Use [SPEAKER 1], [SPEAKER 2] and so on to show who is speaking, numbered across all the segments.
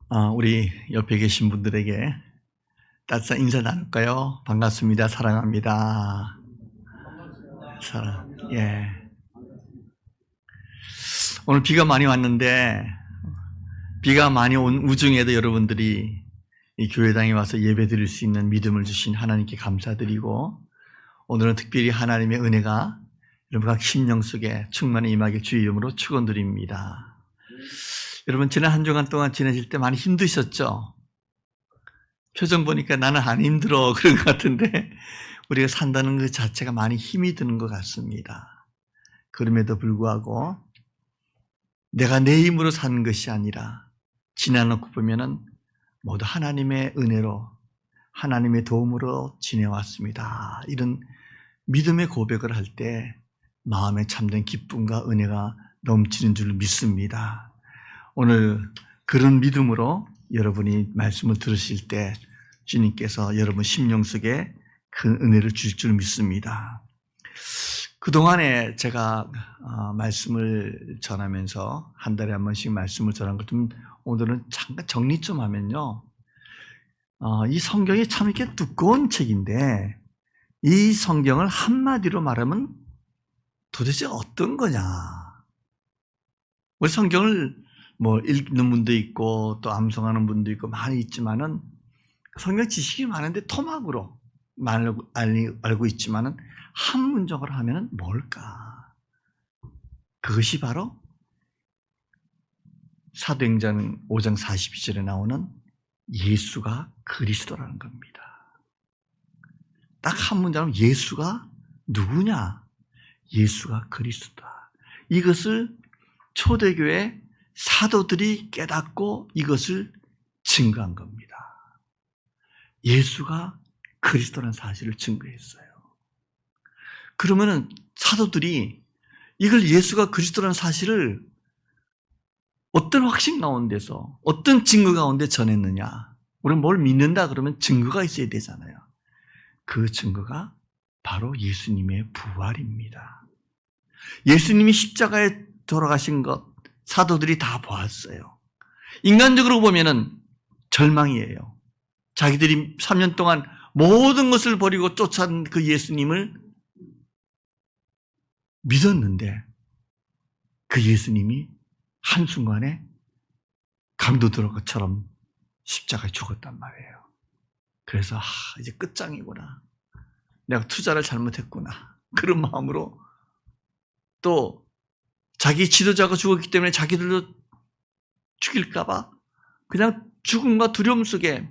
[SPEAKER 1] 우리 옆에 계신 분들에게 따뜻한 인사 나눌까요? 반갑습니다. 사랑합니다. 사랑. 예. 오늘 비가 많이 왔는데, 비가 많이 온 우중에도 여러분들이 이 교회당에 와서 예배 드릴 수 있는 믿음을 주신 하나님께 감사드리고, 오늘은 특별히 하나님의 은혜가 여러분과 심령 속에 충만히 임하게 주의 이름으로 축원드립니다. 여러분, 지난 한 주간 동안 지내실 때 많이 힘드셨죠? 표정 보니까 나는 안 힘들어 그런 것 같은데 우리가 산다는 것 자체가 많이 힘이 드는 것 같습니다. 그럼에도 불구하고 내가 내 힘으로 사는 것이 아니라 지나놓고 보면은 모두 하나님의 은혜로 하나님의 도움으로 지내왔습니다. 이런 믿음의 고백을 할 때 마음에 참된 기쁨과 은혜가 넘치는 줄 믿습니다. 오늘 그런 믿음으로 여러분이 말씀을 들으실 때 주님께서 여러분 심령 속에 큰 은혜를 주실 줄 믿습니다. 그동안에 제가 말씀을 전하면서 한 달에 한 번씩 말씀을 전한 것 좀 오늘은 잠깐 정리 좀 하면요. 이 성경이 참 이렇게 두꺼운 책인데 이 성경을 한마디로 말하면 도대체 어떤 거냐. 우리 성경을 읽는 분도 있고 또 암송하는 분도 있고 많이 있지만은 성경 지식이 많은데 토막으로 알고 있지만은 한 문장으로 하면은 뭘까? 그것이 바로 사도행전 5장 42절에 나오는 예수가 그리스도라는 겁니다. 딱 한 문장으로 예수가 누구냐? 예수가 그리스도다. 이것을 초대교회 사도들이 깨닫고 이것을 증거한 겁니다. 예수가 그리스도라는 사실을 증거했어요. 그러면은 사도들이 이걸 예수가 그리스도라는 사실을 어떤 확신 가운데서 어떤 증거 가운데 전했느냐? 우리는 뭘 믿는다 그러면 증거가 있어야 되잖아요. 그 증거가 바로 예수님의 부활입니다. 예수님이 십자가에 돌아가신 것 사도들이 다 보았어요. 인간적으로 보면은 절망이에요. 자기들이 3년 동안 모든 것을 버리고 쫓아온 그 예수님을 믿었는데 그 예수님이 한순간에 강도 들어갈 것처럼 십자가에 죽었단 말이에요. 그래서 이제 끝장이구나. 내가 투자를 잘못했구나. 그런 마음으로 또 자기 지도자가 죽었기 때문에 자기들도 죽일까 봐 그냥 죽음과 두려움 속에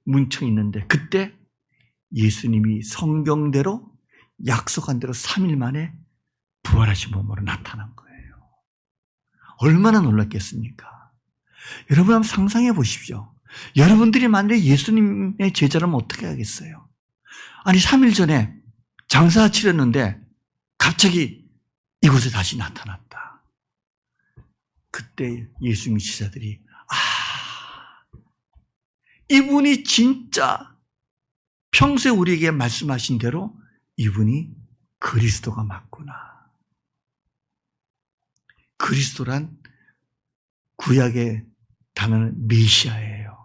[SPEAKER 1] 뭉쳐 있는데 그때 예수님이 성경대로 약속한 대로 3일 만에 부활하신 몸으로 나타난 거예요. 얼마나 놀랐겠습니까? 여러분 한번 상상해 보십시오. 여러분들이 만약에 예수님의 제자라면 어떻게 하겠어요? 아니 3일 전에 장사 치렀는데 갑자기 이곳에 다시 나타났다. 그때 예수님 제자들이 이분이 진짜 평소에 우리에게 말씀하신 대로 이분이 그리스도가 맞구나. 그리스도란 구약의 단어는 메시아예요.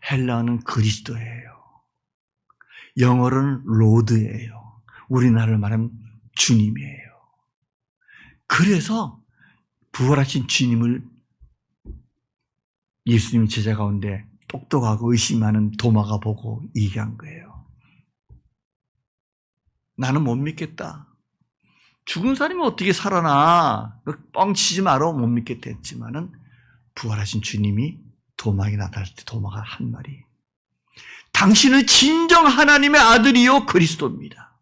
[SPEAKER 1] 헬라어는 그리스도예요. 영어로는 로드예요. 우리나라로 말하면 주님이에요. 그래서 부활하신 주님을 예수님 제자 가운데 똑똑하고 의심하는 도마가 보고 얘기한 거예요. 나는 못 믿겠다. 죽은 사람이 어떻게 살아나? 뻥치지 마라. 못 믿겠다 했지만은 부활하신 주님이 도마에게 나타날 때 도마가 한 말이 당신은 진정 하나님의 아들이요 그리스도입니다.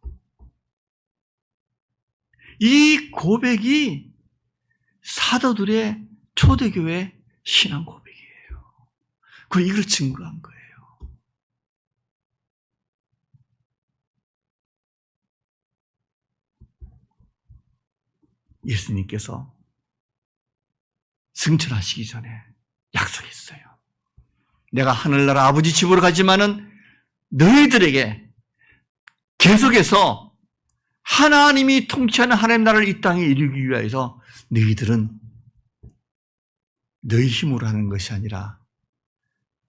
[SPEAKER 1] 이 고백이 사도들의 초대교회 신앙 고백이에요. 이걸 증거한 거예요. 예수님께서 승천하시기 전에 약속했어요. 내가 하늘나라 아버지 집으로 가지만은 너희들에게 계속해서 하나님이 통치하는 하나님 나라를 이 땅에 이루기 위해서 너희들은 너희 힘으로 하는 것이 아니라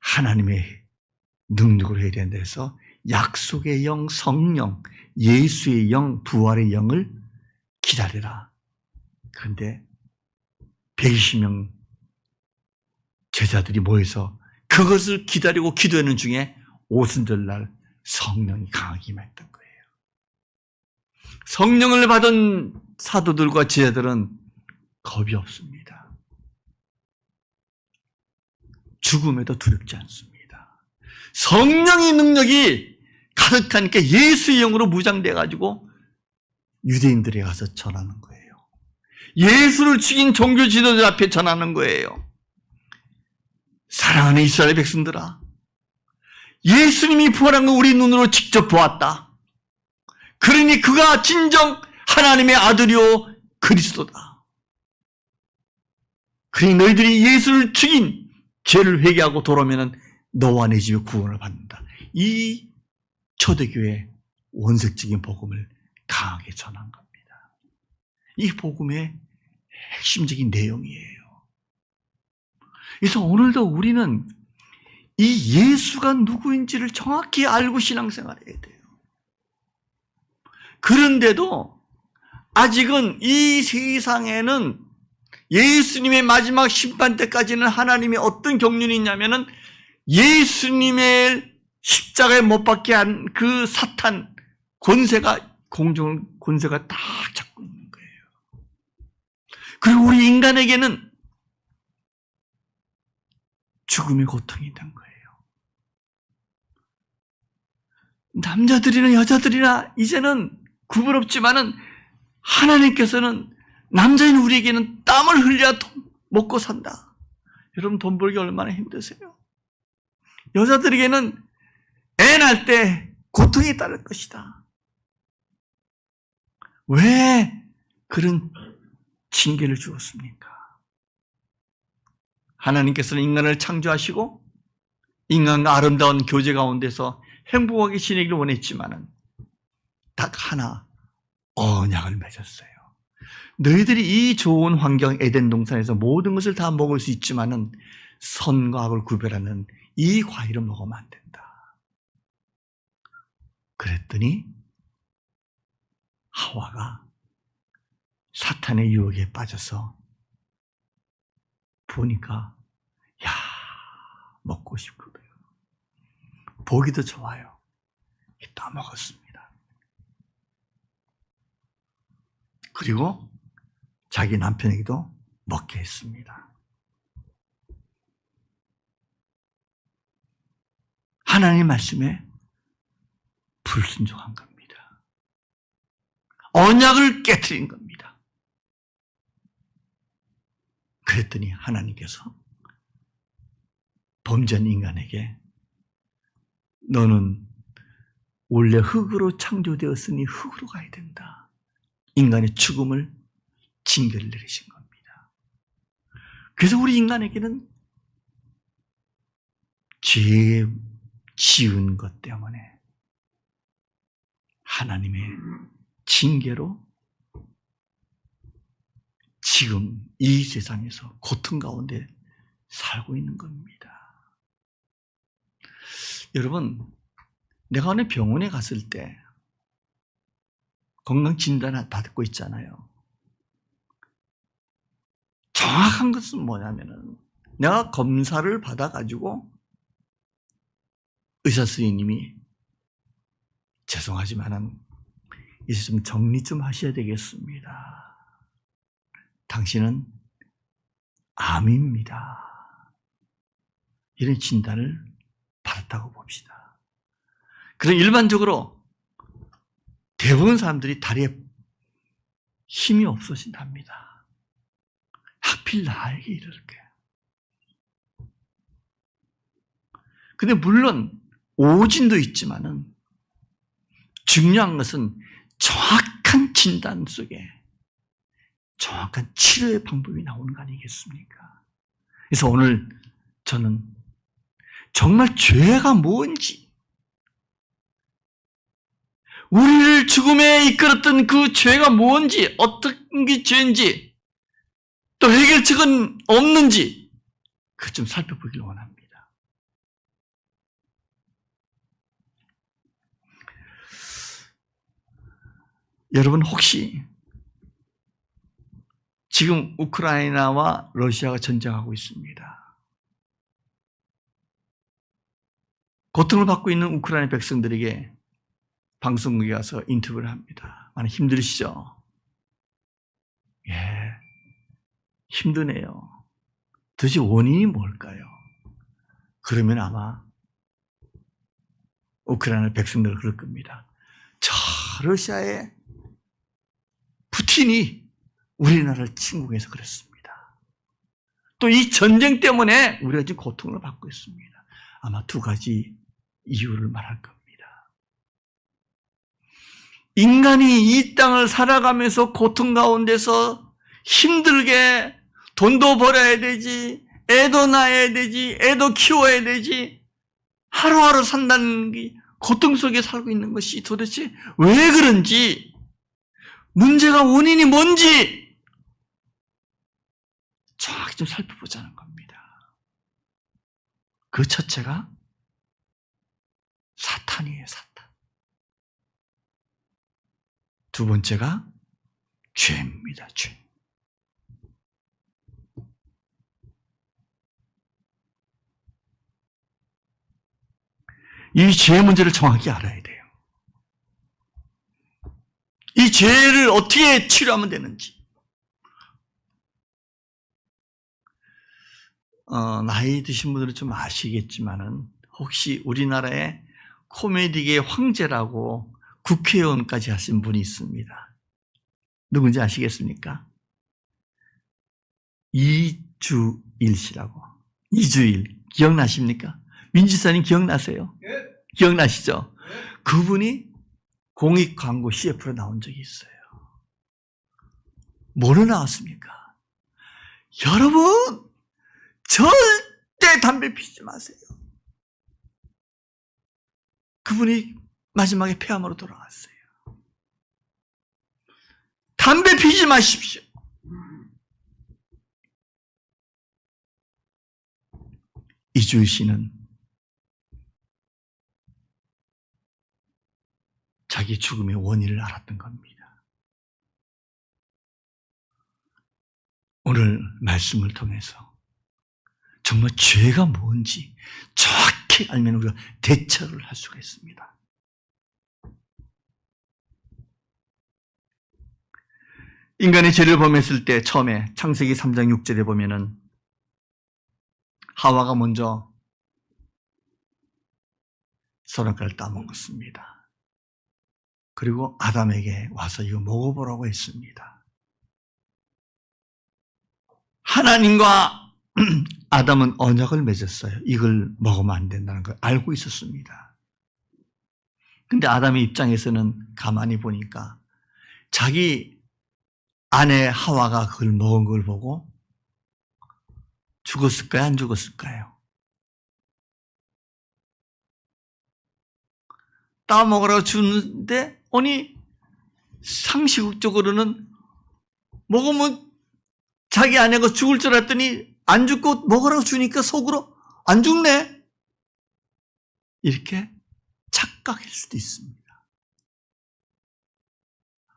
[SPEAKER 1] 하나님의 능력으로 해야 된다 해서 약속의 영, 성령, 예수의 영, 부활의 영을 기다리라. 그런데 120명 제자들이 모여서 그것을 기다리고 기도하는 중에 오순절날 성령이 강하게 임했던 거예요. 성령을 받은 사도들과 제자들은 겁이 없습니다. 죽음에도 두렵지 않습니다. 성령의 능력이 가득하니까 예수의 영으로 무장돼가지고 유대인들에 가서 전하는 거예요. 예수를 죽인 종교 지도자 앞에 전하는 거예요. 사랑하는 이스라엘 백성들아, 예수님이 부활한 거 우리 눈으로 직접 보았다. 그러니 그가 진정 하나님의 아들이요 그리스도다. 그러니 너희들이 예수를 죽인 죄를 회개하고 돌아오면 너와 내 집에 구원을 받는다. 이 초대교회 원색적인 복음을 강하게 전한 겁니다. 이 복음의 핵심적인 내용이에요. 그래서 오늘도 우리는 이 예수가 누구인지를 정확히 알고 신앙생활해야 돼요. 그런데도 아직은 이 세상에는 예수님의 마지막 심판 때까지는 하나님의 어떤 경륜이 있냐면은 예수님의 십자가에 못 박게 한 그 사탄 권세가 권세가 딱 잡고 있는 거예요. 그리고 우리 인간에게는 죽음의 고통이 있는 거예요. 남자들이나 여자들이나 이제는 구분 없지만은 하나님께서는 남자인 우리에게는 땀을 흘려야 먹고 산다. 여러분 돈 벌기 얼마나 힘드세요? 여자들에게는 애 낳을 때 고통이 따를 것이다. 왜 그런 징계를 주었습니까? 하나님께서는 인간을 창조하시고 인간과 아름다운 교제 가운데서 행복하게 지내기를 원했지만은 딱 하나 언약을 맺었어요. 너희들이 이 좋은 환경 에덴 동산에서 모든 것을 다 먹을 수 있지만은 선과 악을 구별하는 이 과일을 먹으면 안 된다. 그랬더니 하와가 사탄의 유혹에 빠져서 보니까 야, 먹고 싶거든요. 보기도 좋아요. 다 먹었습니다. 그리고 자기 남편에게도 먹게 했습니다. 하나님 말씀에 불순종한 겁니다. 언약을 깨트린 겁니다. 그랬더니 하나님께서 범죄한 인간에게 너는 원래 흙으로 창조되었으니 흙으로 가야 된다. 인간의 죽음을 징계를 내리신 겁니다. 그래서 우리 인간에게는 죄 지은 것 때문에 하나님의 징계로 지금 이 세상에서 고통 가운데 살고 있는 겁니다. 여러분, 내가 어느 병원에 갔을 때 건강 진단 받고 있잖아요. 정확한 것은 뭐냐면은 내가 검사를 받아가지고 의사 선생님이 죄송하지만은 이제 좀 정리 좀 하셔야 되겠습니다. 당신은 암입니다. 이런 진단을 받았다고 봅시다. 그럼 일반적으로 대부분 사람들이 다리에 힘이 없어진답니다. 하필 나에게 이렇게. 근데 물론 오진도 있지만은 중요한 것은 정확한 진단 속에 정확한 치료의 방법이 나오는 거 아니겠습니까? 그래서 오늘 저는 정말 죄가 뭔지, 우리를 죽음에 이끌었던 그 죄가 뭔지, 어떤 게 죄인지, 또 해결책은 없는지, 그것 좀 살펴보길 원합니다. 여러분 혹시 지금 우크라이나와 러시아가 전쟁하고 있습니다. 고통을 받고 있는 우크라이나 백성들에게 방송국에 가서 인터뷰를 합니다. 많이 힘드시죠? 예, 힘드네요. 도대체 원인이 뭘까요? 그러면 아마 우크라이나 백성들은 그럴 겁니다. 저 러시아의 푸틴이 우리나라를 침공해서 그랬습니다. 또 이 전쟁 때문에 우리가 지금 고통을 받고 있습니다. 아마 두 가지 이유를 말할 겁니다. 인간이 이 땅을 살아가면서 고통 가운데서 힘들게 돈도 벌어야 되지, 애도 낳아야 되지, 애도 키워야 되지, 하루하루 산다는 게 고통 속에 살고 있는 것이 도대체 왜 그런지, 문제가 원인이 뭔지 정확히 좀 살펴보자는 겁니다. 그 첫째가 사탄이에요, 사탄. 두 번째가 죄입니다, 죄. 이 죄의 문제를 정확히 알아야 돼요. 이 죄를 어떻게 치료하면 되는지. 나이 드신 분들은 좀 아시겠지만은 혹시 우리나라에 코미디계의 황제라고 국회의원까지 하신 분이 있습니다. 누군지 아시겠습니까? 이주일 씨라고. 이주일. 기억나십니까? 민지사님 기억나세요? 네. 기억나시죠? 네. 그분이 공익 광고 CF로 나온 적이 있어요. 뭐로 나왔습니까? 여러분, 절대 담배 피지 마세요. 그분이 마지막에 폐암으로 돌아갔어요. 담배 피지 마십시오. 이주일 씨는 자기 죽음의 원인을 알았던 겁니다. 오늘 말씀을 통해서 정말 죄가 뭔지 정확히 알면 우리가 대처를 할 수가 있습니다. 인간의 죄를 범했을 때 처음에 창세기 3장 6절에 보면은 하와가 먼저 선악과를 따먹었습니다. 그리고 아담에게 와서 이거 먹어보라고 했습니다. 하나님과 아담은 언약을 맺었어요. 이걸 먹으면 안 된다는 걸 알고 있었습니다. 근데 아담의 입장에서는 가만히 보니까 자기 아내 하와가 그걸 먹은 걸 보고 죽었을까요? 안 죽었을까요? 따먹으라고 주는데 아니 상식적으로는 먹으면 자기 아내가 죽을 줄 알았더니 안 죽고 먹으라고 주니까 속으로 안 죽네 이렇게 착각할 수도 있습니다.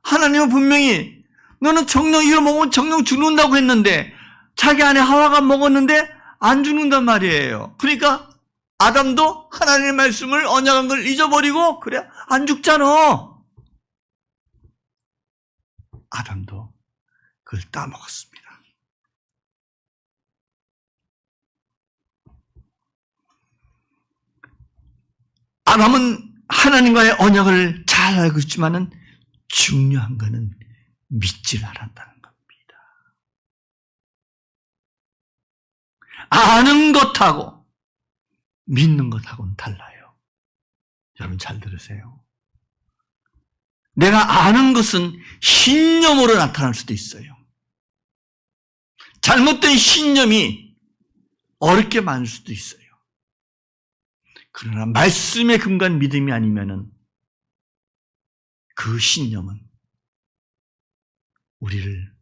[SPEAKER 1] 하나님은 분명히 너는 정령 이걸 먹으면 정령 죽는다고 했는데 자기 아내 하와가 먹었는데 안 죽는단 말이에요. 그러니까 아담도 하나님의 말씀을 언약한 걸 잊어버리고 그래 안 죽잖아. 아담도 그걸 따먹었습니다. 아담은 하나님과의 언약을 잘 알고 있지만은 중요한 거는 믿질 않았다는 겁니다. 아는 것하고 믿는 것하고는 달라요. 여러분 잘 들으세요. 내가 아는 것은 신념으로 나타날 수도 있어요. 잘못된 신념이 어렵게 많을 수도 있어요. 그러나 말씀에 근거한 믿음이 아니면은 그 신념은 우리를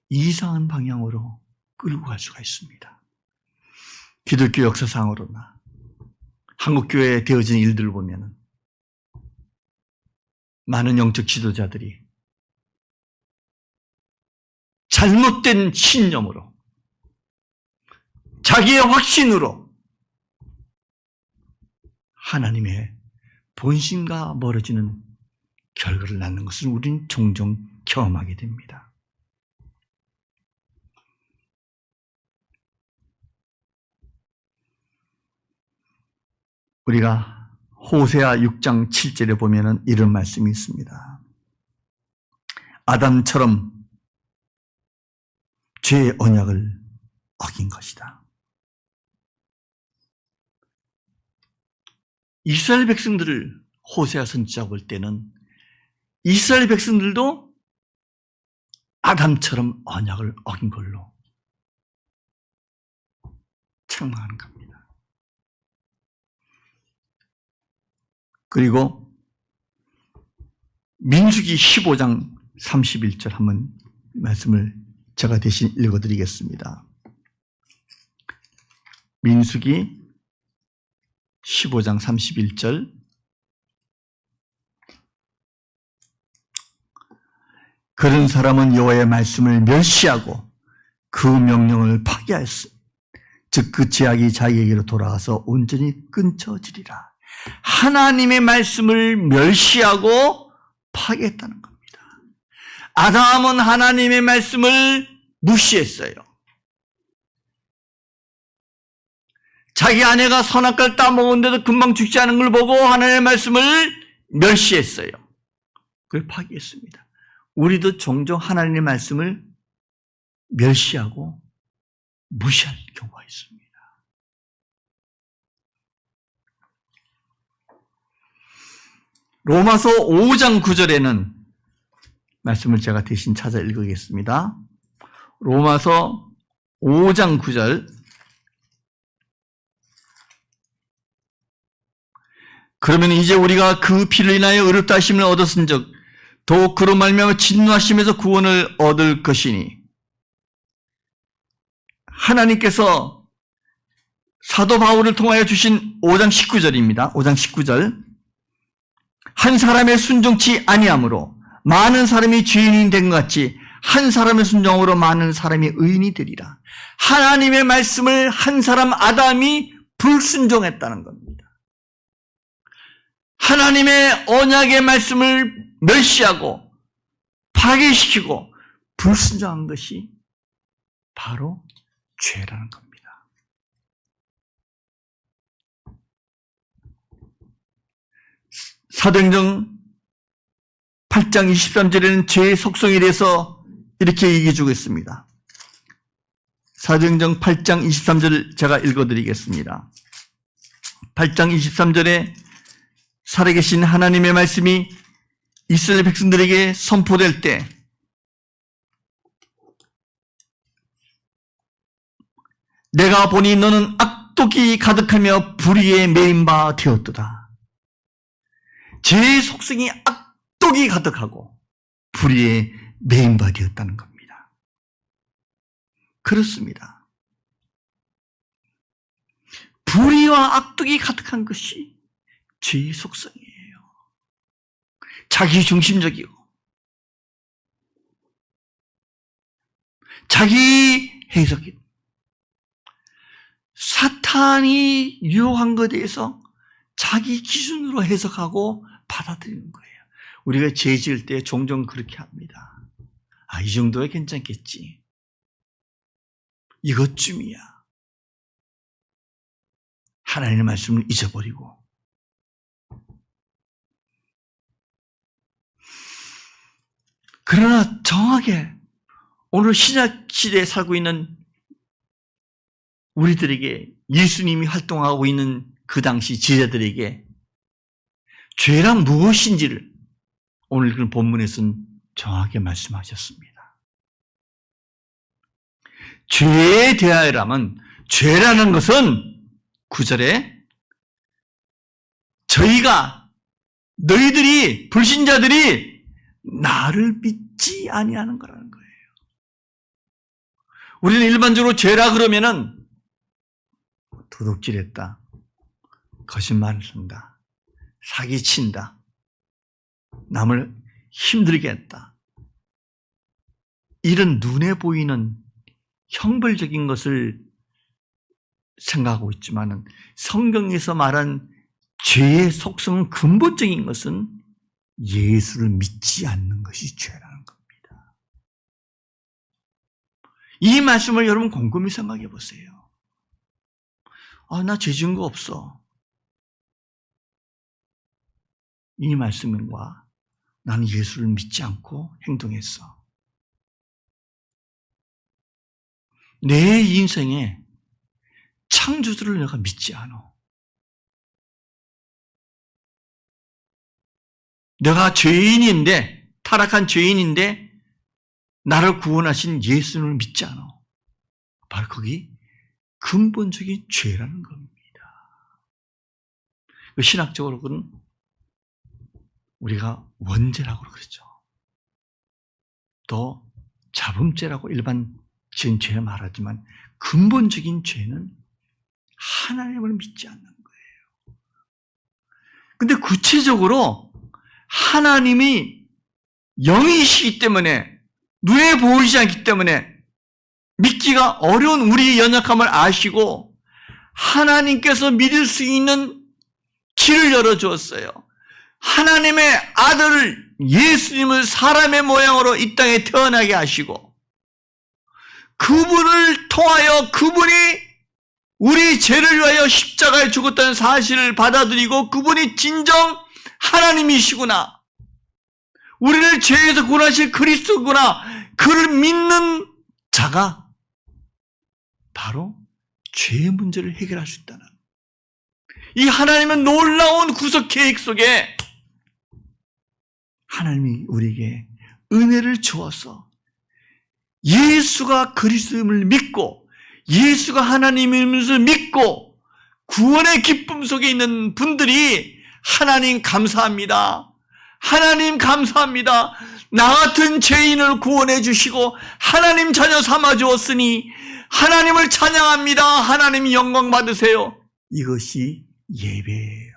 [SPEAKER 1] 이상한 방향으로 끌고 갈 수가 있습니다. 기독교 역사상으로나 한국교회에 되어진 일들을 보면은 많은 영적 지도자들이 잘못된 신념으로, 자기의 확신으로 하나님의 본심과 멀어지는 결과를 낳는 것을 우리는 종종 경험하게 됩니다. 우리가 호세아 6장 7절에 보면은 이런 말씀이 있습니다. 아담처럼 죄의 언약을 어긴 것이다. 이스라엘 백성들을 호세아 선지자가 볼 때는 이스라엘 백성들도 아담처럼 언약을 어긴 걸로 책망하는 겁니다. 그리고 민수기 15장 31절 한번 말씀을 제가 대신 읽어드리겠습니다. 민수기 15장 31절. 그런 사람은 여호와의 말씀을 멸시하고 그 명령을 파기하였으니 즉 그 제약이 자기에게로 돌아가서 온전히 끊쳐지리라. 하나님의 말씀을 멸시하고 파기했다는 겁니다. 아담은 하나님의 말씀을 무시했어요. 자기 아내가 선악과를 따먹었는데도 금방 죽지 않은 걸 보고 하나님의 말씀을 멸시했어요. 그걸 파기했습니다. 우리도 종종 하나님의 말씀을 멸시하고 무시할 경우가 있습니다. 로마서 5장 9절에는 말씀을 제가 대신 찾아 읽겠습니다. 로마서 5장 9절. 그러면 이제 우리가 그 피를 인하여 의롭다 하심을 얻었은즉 더욱 그로 말미암아 진노하심에서 구원을 얻을 것이니, 하나님께서 사도 바울을 통하여 주신 5장 19절입니다. 5장 19절. 한 사람의 순종치 아니함으로 많은 사람이 죄인이 된 것 같이 한 사람의 순종으로 많은 사람이 의인이 되리라. 하나님의 말씀을 한 사람 아담이 불순종했다는 겁니다. 하나님의 언약의 말씀을 멸시하고 파괴시키고 불순종한 것이 바로 죄라는 겁니다. 사도행전 8장 23절에는 죄의 속성에 대해서 이렇게 얘기해 주고 있습니다. 사도행전 8장 23절을 제가 읽어드리겠습니다. 8장 23절에 살아계신 하나님의 말씀이 이스라엘 백성들에게 선포될 때 내가 보니 너는 악독이 가득하며 불의에 매인 바 되었도다. 죄의 속성이 악독이 가득하고 불의에 매인 바 되었다는 겁니다. 그렇습니다. 불의와 악독이 가득한 것이 죄의 속성이에요. 자기중심적이고 자기 해석이, 사탄이 유혹한 것에 대해서 자기 기준으로 해석하고 받아들이는 거예요. 우리가 죄 지을 때 종종 그렇게 합니다. 아, 이 정도야 괜찮겠지. 이것쯤이야. 하나님의 말씀을 잊어버리고 그러나 정확하게 오늘 신약 시대에 살고 있는 우리들에게, 예수님이 활동하고 있는 그 당시 제자들에게 죄란 무엇인지를 오늘 그 본문에서는 정확하게 말씀하셨습니다. 죄에 대하여라면, 죄라는 것은 9절에 너희들이 불신자들이 나를 믿지 아니하는 거라는 거예요. 우리는 일반적으로 죄라 그러면은 도둑질했다, 거짓말을 한다, 사기친다, 남을 힘들게 했다, 이런 눈에 보이는 형벌적인 것을 생각하고 있지만 성경에서 말한 죄의 속성은 근본적인 것은 예수를 믿지 않는 것이 죄라는 겁니다. 이 말씀을 여러분 곰곰이 생각해 보세요. 나 죄 지은 거 없어. 이 말씀과 나는 예수를 믿지 않고 행동했어. 내 인생에 창조주를 내가 믿지 않아. 내가 죄인인데, 타락한 죄인인데 나를 구원하신 예수님을 믿지 않아. 바로 거기 근본적인 죄라는 겁니다. 신학적으로는 우리가 원죄라고 그러죠. 또 자범죄라고 일반 지은 죄를 말하지만 근본적인 죄는 하나님을 믿지 않는 거예요. 근데 구체적으로 하나님이 영이시기 때문에 눈에 보이지 않기 때문에 믿기가 어려운 우리의 연약함을 아시고 하나님께서 믿을 수 있는 길을 열어주었어요. 하나님의 아들 예수님을 사람의 모양으로 이 땅에 태어나게 하시고 그분을 통하여 그분이 우리 죄를 위하여 십자가에 죽었다는 사실을 받아들이고 그분이 진정 하나님이시구나. 우리를 죄에서 구원하실 그리스도구나. 그를 믿는 자가 바로 죄의 문제를 해결할 수 있다는 이 하나님의 놀라운 구속 계획 속에 하나님이 우리에게 은혜를 주어서 예수가 그리스도임을 믿고 예수가 하나님임을 믿고 구원의 기쁨 속에 있는 분들이 하나님 감사합니다. 하나님 감사합니다. 나 같은 죄인을 구원해 주시고 하나님 자녀 삼아 주었으니 하나님을 찬양합니다. 하나님 영광 받으세요. 이것이 예배예요.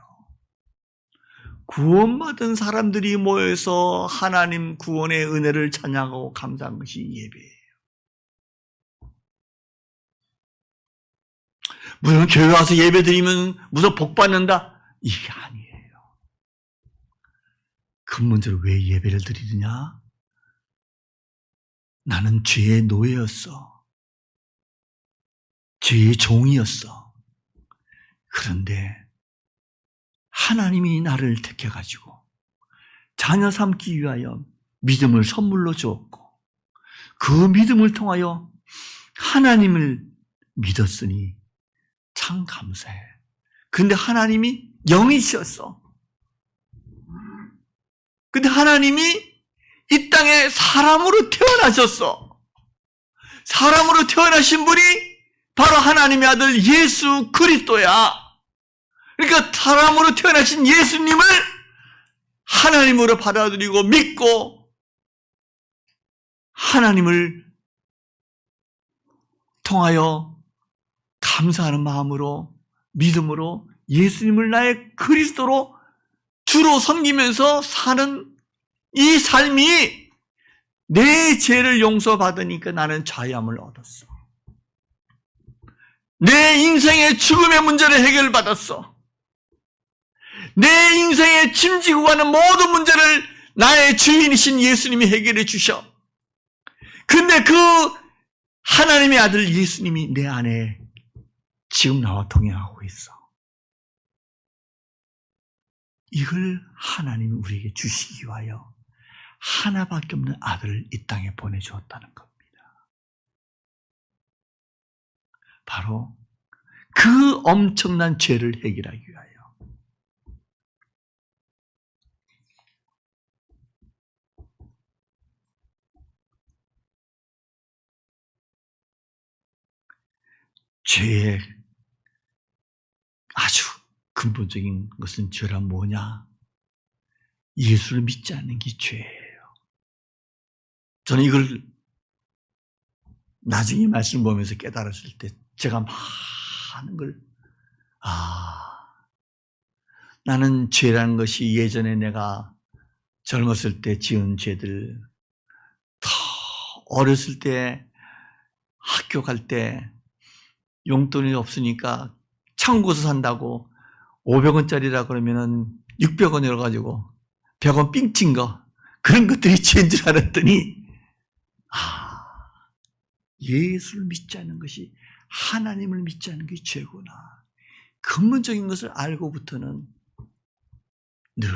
[SPEAKER 1] 구원받은 사람들이 모여서 하나님 구원의 은혜를 찬양하고 감사한 것이 예배예요. 무슨 교회 와서 예배 드리면 무슨 복 받는다? 이게 아니에요. 근본적으로 왜 예배를 드리느냐? 나는 죄의 노예였어. 죄의 종이었어. 그런데 하나님이 나를 택해가지고 자녀 삼기 위하여 믿음을 선물로 주었고 그 믿음을 통하여 하나님을 믿었으니 참 감사해. 그런데 하나님이 영이셨어. 근데 하나님이 이 땅에 사람으로 태어나셨어. 사람으로 태어나신 분이 바로 하나님의 아들 예수 그리스도야. 그러니까 사람으로 태어나신 예수님을 하나님으로 받아들이고 믿고 하나님을 통하여 감사하는 마음으로 믿음으로 예수님을 나의 그리스도로 주로 섬기면서 사는 이 삶이 내 죄를 용서받으니까 나는 자유함을 얻었어. 내 인생의 죽음의 문제를 해결받았어. 내 인생의 짐지고 가는 모든 문제를 나의 주인이신 예수님이 해결해 주셔. 근데 그 하나님의 아들 예수님이 내 안에 지금 나와 동행하고 있어. 이걸 하나님이 우리에게 주시기 위하여 하나밖에 없는 아들을 이 땅에 보내주었다는 겁니다. 바로 그 엄청난 죄를 해결하기 위하여. 죄의 아주 근본적인 것은 죄란 뭐냐? 예수를 믿지 않는 게 죄예요. 저는 이걸 나중에 말씀 보면서 깨달았을 때 제가 많은 걸 나는 죄라는 것이 예전에 내가 젊었을 때 지은 죄들 더 어렸을 때 학교 갈 때 용돈이 없으니까 창고에서 산다고 500원짜리라 그러면은 600원이라 가지고 100원 삥친 거, 그런 것들이 죄인 줄 알았더니 예수를 믿지 않는 것이, 하나님을 믿지 않는 게 죄구나. 근본적인 것을 알고부터는 늘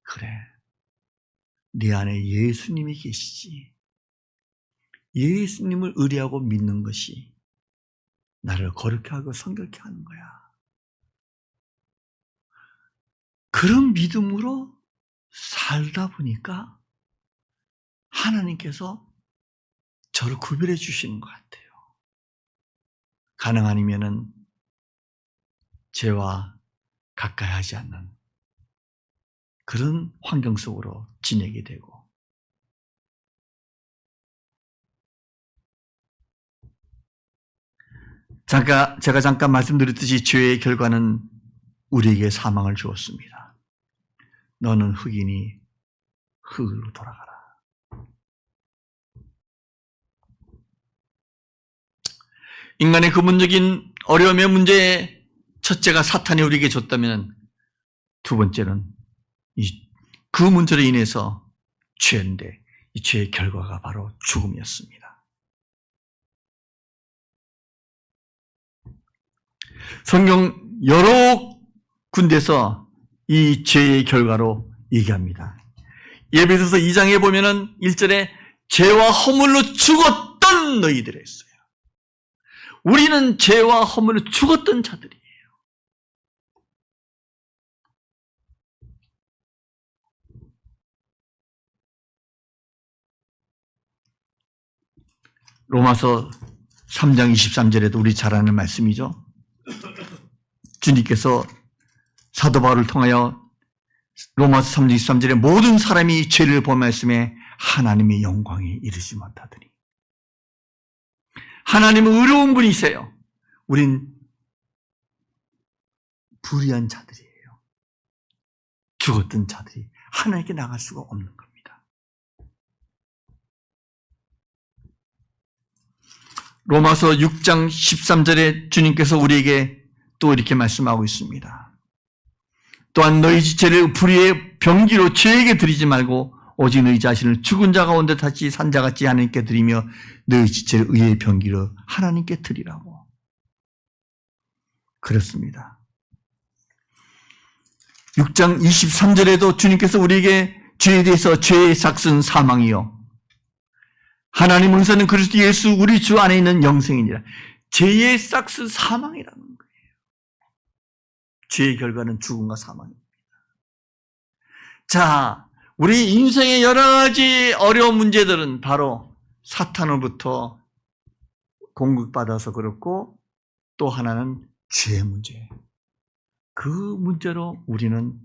[SPEAKER 1] 그래, 네 안에 예수님이 계시지. 예수님을 의뢰하고 믿는 것이 나를 거룩하게 하고 성결케 하는 거야. 그런 믿음으로 살다 보니까 하나님께서 저를 구별해 주시는 것 같아요. 가능하면은 죄와 가까이 하지 않는 그런 환경 속으로 지내게 되고, 제가 잠깐 말씀드렸듯이 죄의 결과는 우리에게 사망을 주었습니다. 너는 흙이니 흙으로 돌아가라. 인간의 근본적인 어려움의 문제의 첫째가 사탄이 우리에게 줬다면, 두 번째는 그 문제로 인해서 죄인데, 이 죄의 결과가 바로 죽음이었습니다. 성경 여러 군데서 이 죄의 결과로 얘기합니다. 에베소서 2장에 보면은 1절에 죄와 허물로 죽었던 너희들 했어요. 우리는 죄와 허물로 죽었던 자들이에요. 로마서 3장 23절에도 우리 잘 아는 말씀이죠. 주님께서 사도 바울을 통하여 로마서 3장 23절에 모든 사람이 죄를 범하였음에 하나님의 영광에 이르지 못하더니, 하나님은 의로운 분이세요. 우린 불의한 자들이에요. 죽었던 자들이 하나님께 나갈 수가 없는 겁니다. 로마서 6장 13절에 주님께서 우리에게 또 이렇게 말씀하고 있습니다. 또한 너희 지체를 불의의 병기로 죄에게 드리지 말고 오직 너희 자신을 죽은 자 가운데 다시 산 자같이 하나님께 드리며 너희 지체를 의의 병기로 하나님께 드리라고. 그렇습니다. 6장 23절에도 주님께서 우리에게 죄에 대해서 죄의 삭은 사망이요, 하나님 은사는 그리스도 예수 우리 주 안에 있는 영생이니라. 죄의 삭은 사망이라는 거예요. 죄의 결과는 죽음과 사망입니다. 자, 우리 인생의 여러 가지 어려운 문제들은 바로 사탄으로부터 공격받아서 그렇고, 또 하나는 죄의 문제예요. 그 문제로 우리는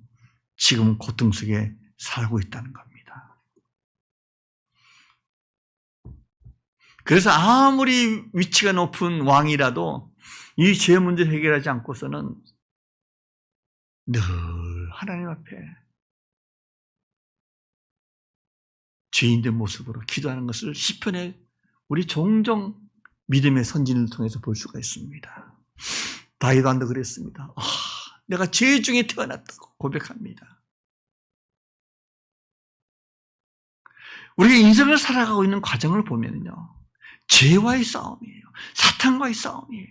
[SPEAKER 1] 지금 고통 속에 살고 있다는 겁니다. 그래서 아무리 위치가 높은 왕이라도 이 죄 문제를 해결하지 않고서는 늘 하나님 앞에 죄인된 모습으로 기도하는 것을 시편에 우리 종종 믿음의 선진을 통해서 볼 수가 있습니다. 다윗 왕도 그랬습니다. 내가 죄 중에 태어났다고 고백합니다. 우리가 인생을 살아가고 있는 과정을 보면요, 죄와의 싸움이에요. 사탄과의 싸움이에요.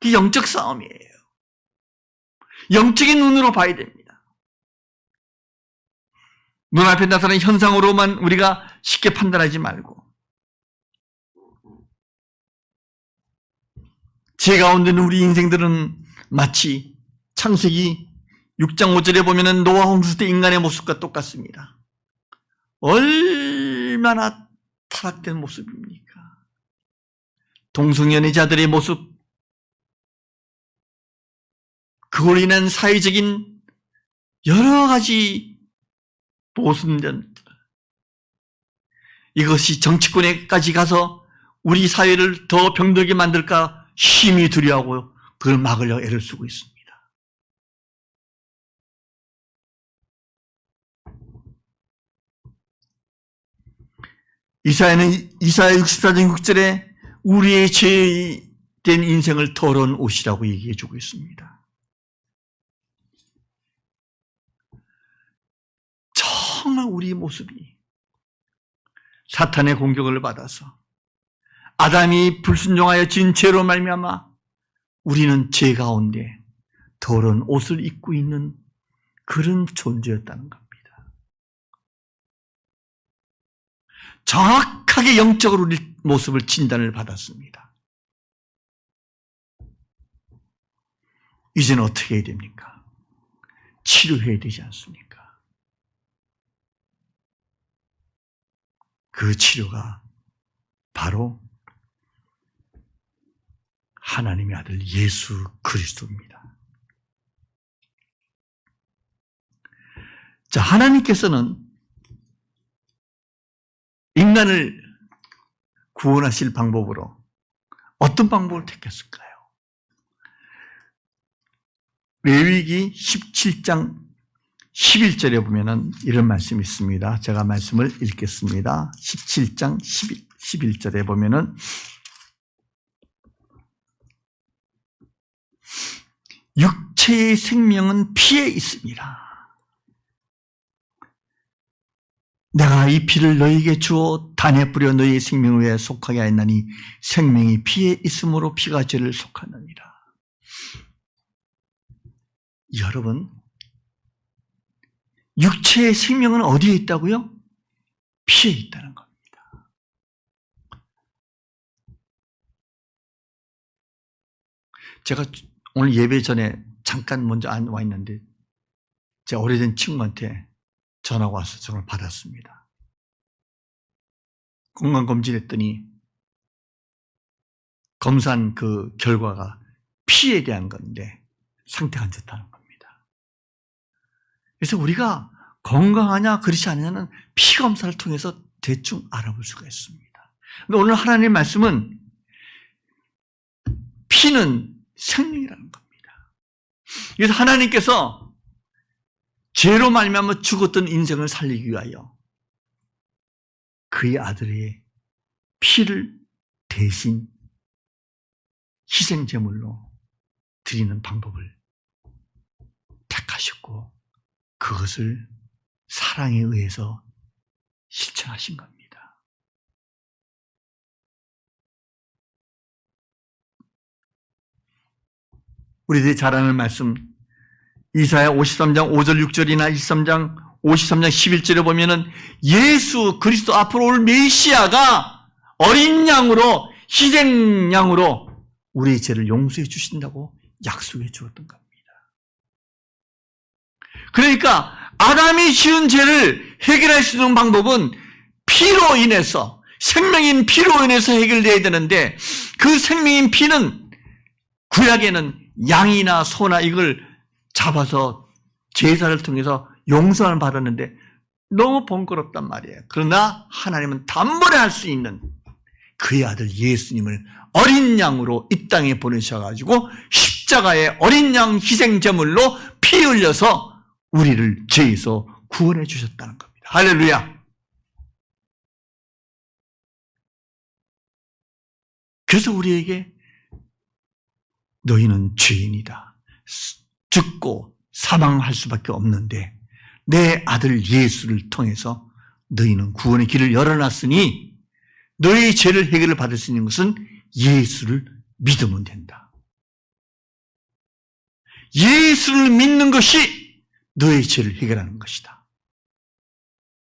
[SPEAKER 1] 그 영적 싸움이에요. 영적인 눈으로 봐야 됩니다. 눈앞에 나타나는 현상으로만 우리가 쉽게 판단하지 말고, 죄 가운데 있는 우리 인생들은 마치 창세기 6장 5절에 보면은 노아 홍수 때 인간의 모습과 똑같습니다. 얼마나 타락된 모습입니까? 동성연애자들의 모습, 그걸로 인한 사회적인 여러 가지 모순된, 이것이 정치권에까지 가서 우리 사회를 더 병들게 만들까 심히 두려워하고 그걸 막으려고 애를 쓰고 있습니다. 이사야 64장 6절에 우리의 죄된 인생을 더러운 옷이라고 얘기해 주고 있습니다. 정말 우리의 모습이 사탄의 공격을 받아서 아담이 불순종하여 지은 죄로 말미암아 우리는 죄 가운데 더러운 옷을 입고 있는 그런 존재였다는 겁니다. 정확하게 영적으로 우리 모습을 진단을 받았습니다. 이제는 어떻게 해야 됩니까? 치료해야 되지 않습니까? 그 치료가 바로 하나님의 아들 예수 그리스도입니다. 자, 하나님께서는 인간을 구원하실 방법으로 어떤 방법을 택했을까요? 레위기 17장 11절에 보면은 이런 말씀이 있습니다. 제가 말씀을 읽겠습니다. 17장 11절에 보면은 육체의 생명은 피에 있습니다. 내가 이 피를 너희에게 주어 단에 뿌려 너희의 생명을 위해 속하게 하였나니 생명이 피에 있으므로 피가 죄를 속하느니라. 여러분, 육체의 생명은 어디에 있다고요? 피에 있다는 겁니다. 제가 오늘 예배 전에 잠깐 먼저 와 있는데 제 오래된 친구한테 전화가 와서 전화를 받았습니다. 건강검진했더니 검사한 그 결과가 피에 대한 건데 상태가 안 좋다는 겁니다. 그래서 우리가 건강하냐 그렇지 않냐는 피검사를 통해서 대충 알아볼 수가 있습니다. 근데 오늘 하나님의 말씀은 피는 생명이라는 겁니다. 그래서 하나님께서 죄로 말미암아 죽었던 인생을 살리기 위하여 그의 아들의 피를 대신 희생제물로 드리는 방법을 택하셨고 그것을 사랑에 의해서 실천하신 겁니다. 우리들이 잘 아는 말씀 이사야 53장 5절 6절이나 23장 53장 11절에 보면은 예수 그리스도 앞으로 올 메시아가 어린 양으로 희생양으로 우리의 죄를 용서해 주신다고 약속해 주었던 겁니다. 그러니까 아담이 지은 죄를 해결할 수 있는 방법은 피로 인해서 생명인 피로 인해서 해결돼야 되는데 그 생명인 피는 구약에는 양이나 소나 이걸 잡아서 제사를 통해서 용서를 받았는데 너무 번거롭단 말이에요. 그러나 하나님은 단번에 할 수 있는 그의 아들 예수님을 어린 양으로 이 땅에 보내셔가지고 십자가의 어린 양 희생제물로 피 흘려서 우리를 죄에서 구원해 주셨다는 겁니다. 할렐루야. 그래서 우리에게 너희는 죄인이다. 죽고 사망할 수밖에 없는데 내 아들 예수를 통해서 너희는 구원의 길을 열어놨으니 너희의 죄를 해결을 받을 수 있는 것은 예수를 믿으면 된다. 예수를 믿는 것이 너의 죄를 해결하는 것이다.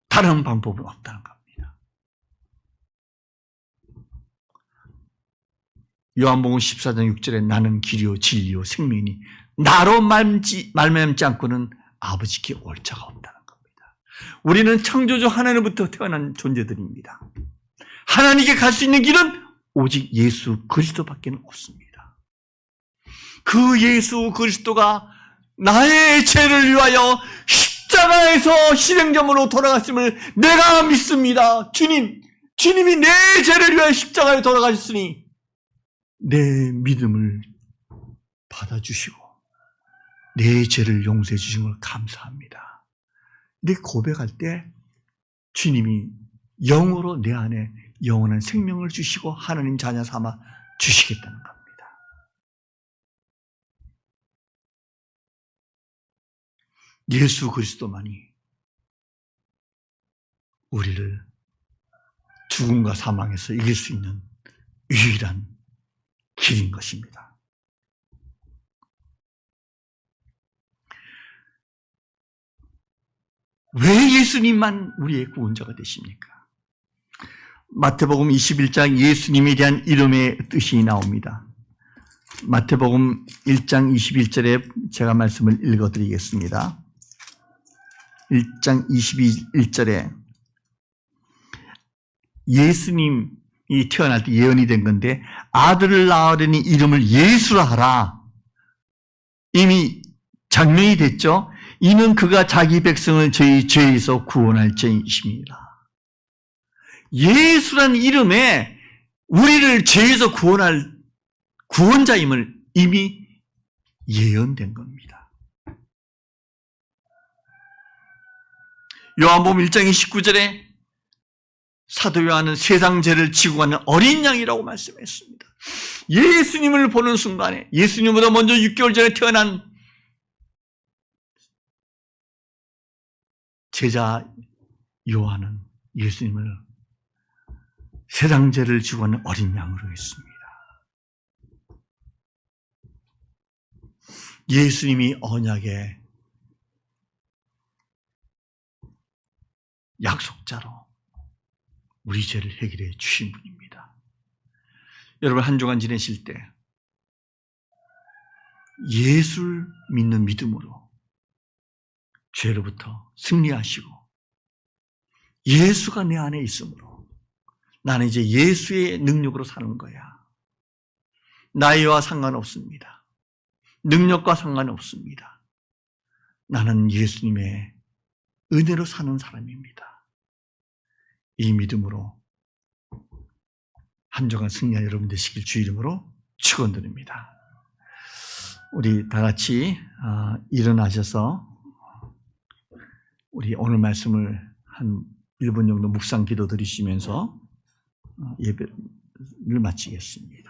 [SPEAKER 1] 다른 방법은 없다는 겁니다. 요한복음 14장 6절에 나는 길이요 진리요 생명이니 나로 말미암지 않고는 아버지께 올 자가 없다는 겁니다. 우리는 창조주 하나님부터 태어난 존재들입니다. 하나님께 갈 수 있는 길은 오직 예수 그리스도밖에 없습니다. 그 예수 그리스도가 나의 죄를 위하여 십자가에서 희생제물로 돌아가심을 내가 믿습니다. 주님이 내 죄를 위하여 십자가에 돌아가셨으니 내 믿음을 받아주시고 내 죄를 용서해 주신 걸 감사합니다. 이렇게 고백할 때 주님이 영으로 내 안에 영원한 생명을 주시고 하나님 자녀 삼아 주시겠다는 겁니다. 예수 그리스도만이 우리를 죽음과 사망에서 이길 수 있는 유일한 길인 것입니다. 왜 예수님만 우리의 구원자가 되십니까? 마태복음 21장 예수님에 대한 이름의 뜻이 나옵니다. 마태복음 1장 21절에 제가 말씀을 읽어드리겠습니다. 1장 21절에 예수님이 태어날 때 예언이 된 건데 아들을 낳으려니 이름을 예수라 하라. 이미 장명이 됐죠. 이는 그가 자기 백성을 저희 죄에서 구원할 자이십니다. 예수라는 이름에 우리를 죄에서 구원할 구원자임을 이미 예언된 겁니다. 요한복음 1장 29절에 사도 요한은 세상 죄를 지고 가는 어린 양이라고 말씀했습니다. 예수님을 보는 순간에 예수님보다 먼저 6개월 전에 태어난 제자 요한은 예수님을 세상 죄를 지고 가는 어린 양으로 했습니다. 예수님이 언약의 약속자로 우리 죄를 해결해 주신 분입니다. 여러분 한 주간 지내실 때 예수를 믿는 믿음으로 죄로부터 승리하시고 예수가 내 안에 있으므로 나는 이제 예수의 능력으로 사는 거야. 나이와 상관없습니다. 능력과 상관없습니다. 나는 예수님의 은혜로 사는 사람입니다. 이 믿음으로 한 주간 승리한 여러분 되시길 주 이름으로 축원드립니다. 우리 다 같이 일어나셔서 우리 오늘 말씀을 한 1분 정도 묵상 기도 드리시면서 예배를 마치겠습니다.